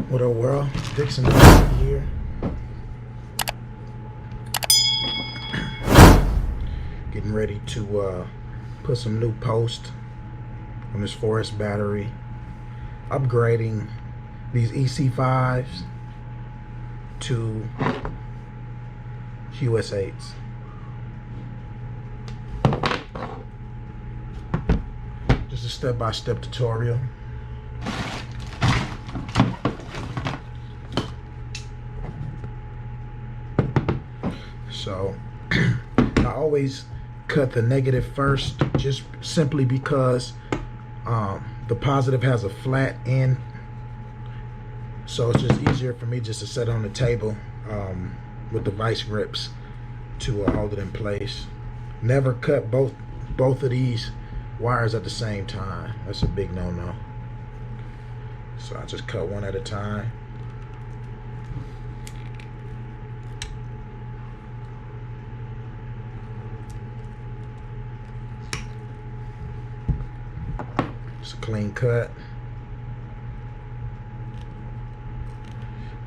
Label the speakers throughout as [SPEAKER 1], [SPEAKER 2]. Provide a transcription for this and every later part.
[SPEAKER 1] What up, world? DicksonRC here. Getting ready to put some new post on this 4S battery. Upgrading these EC5s to QS8s. Just a step-by-step tutorial. So I always cut the negative first, just simply because the positive has a flat end, so it's just easier for me just to set it on the table with the vice grips to hold it in place. Never cut both of these wires at the same time. That's a big no-no. So I just cut one at a time. It's a clean cut.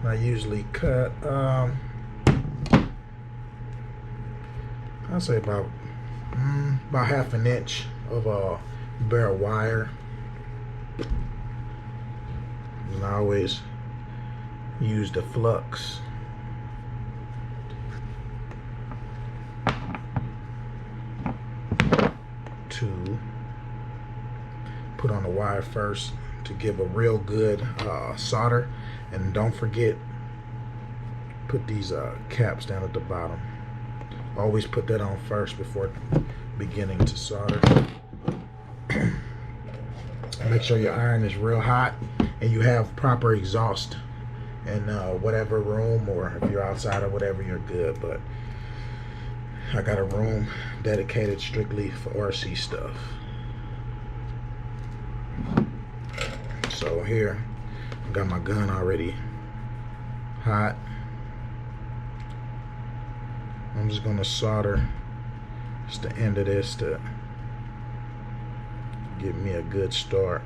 [SPEAKER 1] I usually cut I'd say about half an inch of bare wire, and I always use the flux to put on the wire first to give a real good solder. And don't forget, put these caps down at the bottom. Always put that on first before beginning to solder. Make sure your iron is real hot and you have proper exhaust in whatever room, or if you're outside or whatever, you're good. But I got a room dedicated strictly for RC stuff. So here, I got my gun already hot. I'm just gonna solder just the end of this to give me a good start.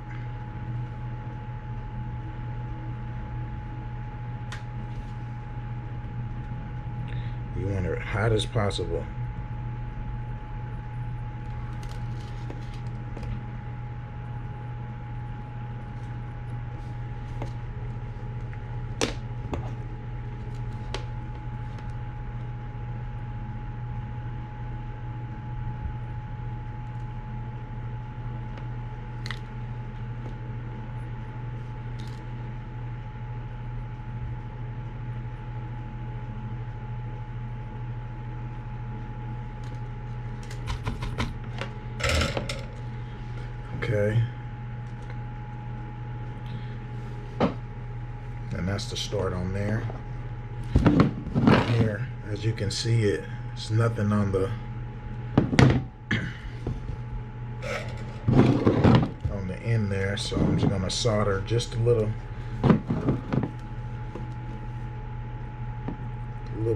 [SPEAKER 1] You want it hot as possible. Okay, and that's the start on there. Here, as you can see, it's nothing on the end there, so I'm just gonna solder just a little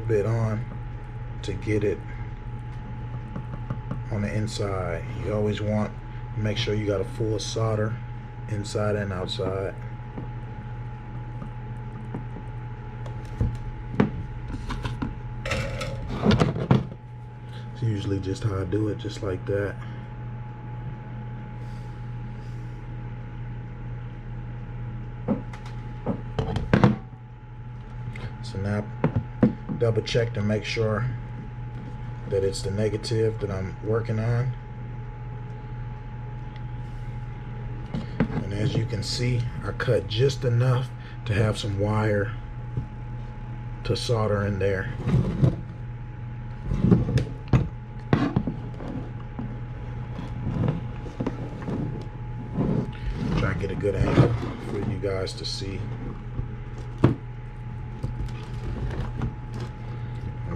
[SPEAKER 1] bit on to get it on the inside. You always want to make sure you got a full solder inside and outside. It's usually just how I do it, just like that. So now double check to make sure that it's the negative that I'm working on. And as you can see, I cut just enough to have some wire to solder in there. Try to get a good angle for you guys to see. I'm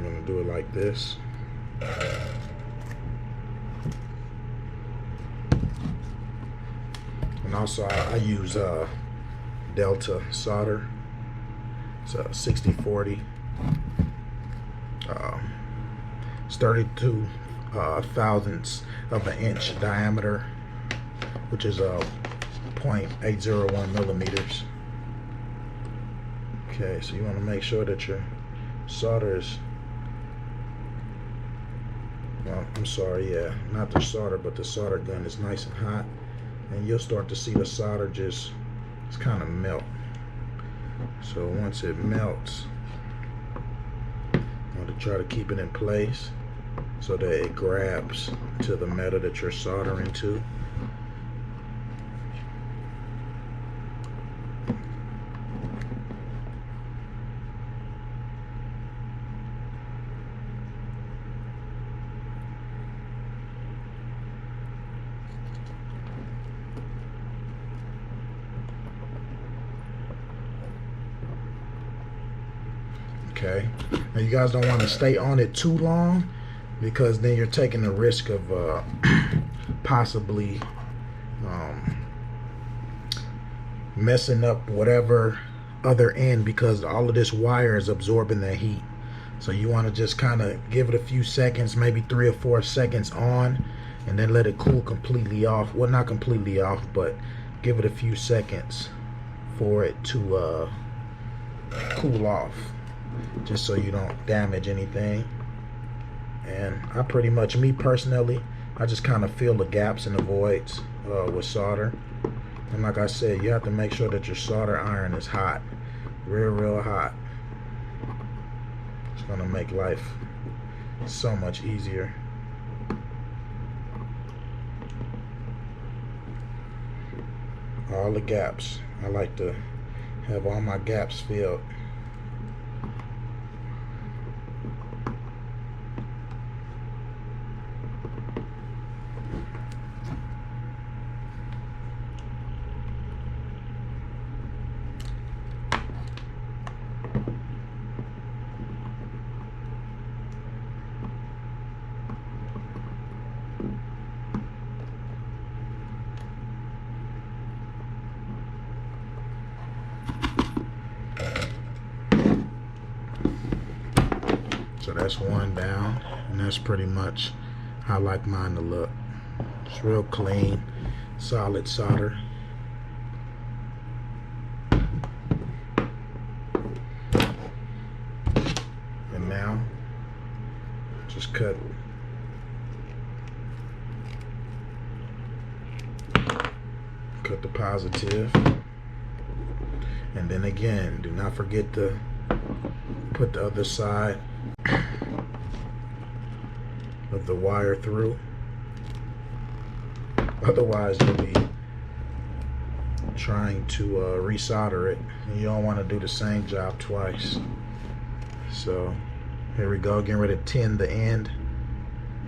[SPEAKER 1] going to do it like this. And also I use Delta solder. It's a 6040. It's 32 thousandths of an inch diameter, which is 0.801 millimeters. Okay, so you want to make sure that your solder is, well, I'm sorry, yeah, not the solder, but the solder gun is nice and hot, and you'll start to see the solder just kind of melt. So once it melts, you want to try to keep it in place so that it grabs to the metal that you're soldering to. Okay, now you guys don't want to stay on it too long, because then you're taking the risk of possibly messing up whatever other end, because all of this wire is absorbing the heat. So you want to just kind of give it a few seconds, maybe 3 or 4 seconds on, and then let it cool completely off. Well, not completely off, but give it a few seconds for it to cool off, just so you don't damage anything. And I pretty much, me personally, I just kind of fill the gaps and the voids with solder. And like I said, you have to make sure that your solder iron is hot, real hot. It's gonna make life so much easier. All the gaps, I like to have all my gaps filled. So that's one down, and that's pretty much how I like mine to look. It's real clean, solid solder. And now, just cut the positive. And then again, do not forget to put the other side of the wire through. Otherwise you'll be trying to resolder it, and you don't want to do the same job twice. So here we go, getting ready to tin the end,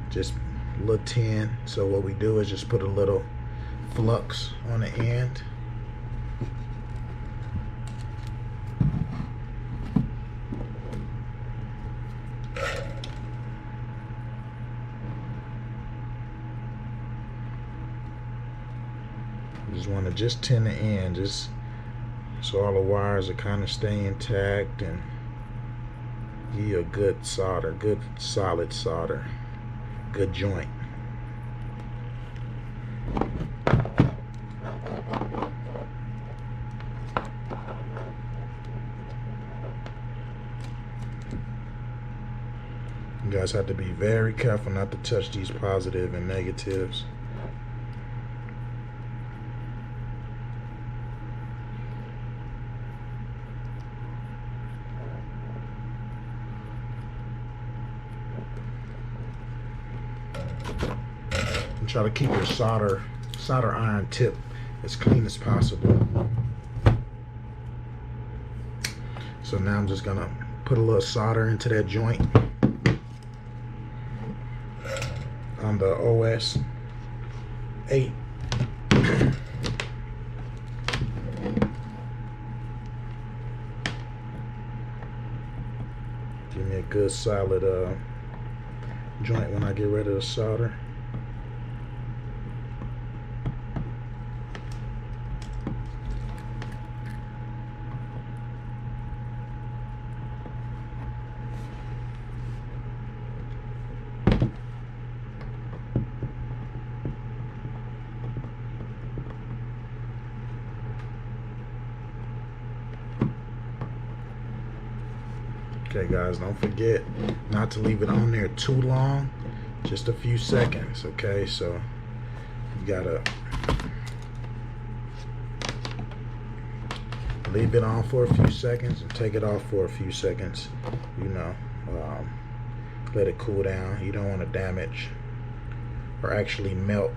[SPEAKER 1] just a little tin. So what we do is just put a little flux on the end. You just want to just tin the end, just so all the wires are kind of stay intact and give you a good solder, good solid solder, good joint. You guys have to be very careful not to touch these positive and negatives. And try to keep your solder iron tip as clean as possible. So now I'm just gonna put a little solder into that joint on the OS8. Give me a good solid joint when I get ready to solder. Okay guys, don't forget not to leave it on there too long, just a few seconds. Okay, so you gotta leave it on for a few seconds and take it off for a few seconds, you know, let it cool down. You don't want to damage or actually melt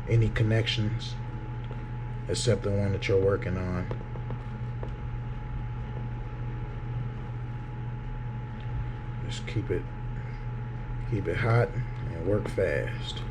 [SPEAKER 1] any connections except the one that you're working on. Just keep it hot and work fast.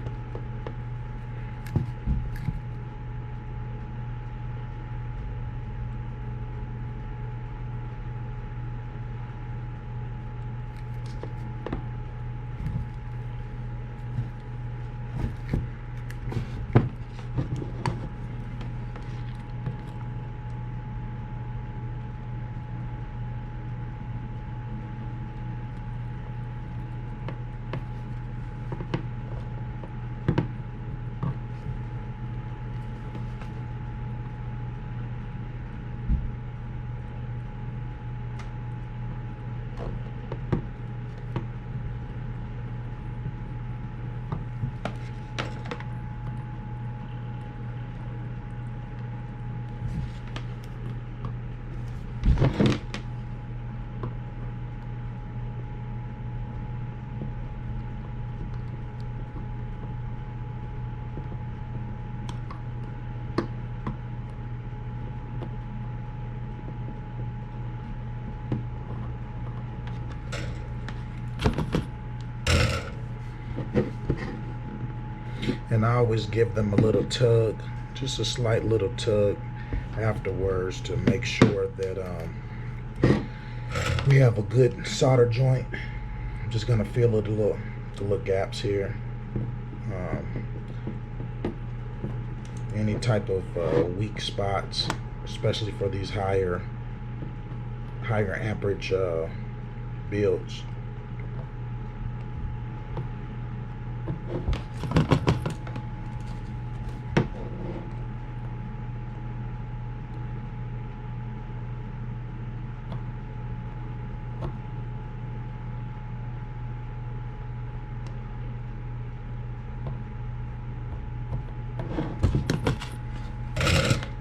[SPEAKER 1] And I always give them a little tug, just a slight little tug afterwards to make sure that we have a good solder joint. I'm just gonna feel the little gaps here. Any type of weak spots, especially for these higher amperage builds.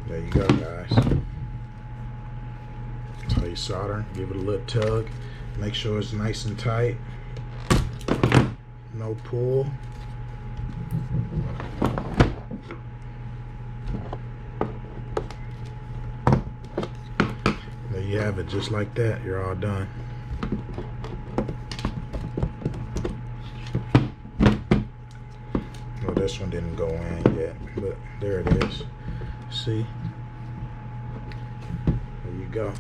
[SPEAKER 1] There you go, guys. That's how you solder. Give it a little tug. Make sure it's nice and tight. No pull. There you have it, just like that. You're all done. Well, this one didn't go in yet, but there it is. See? There you go.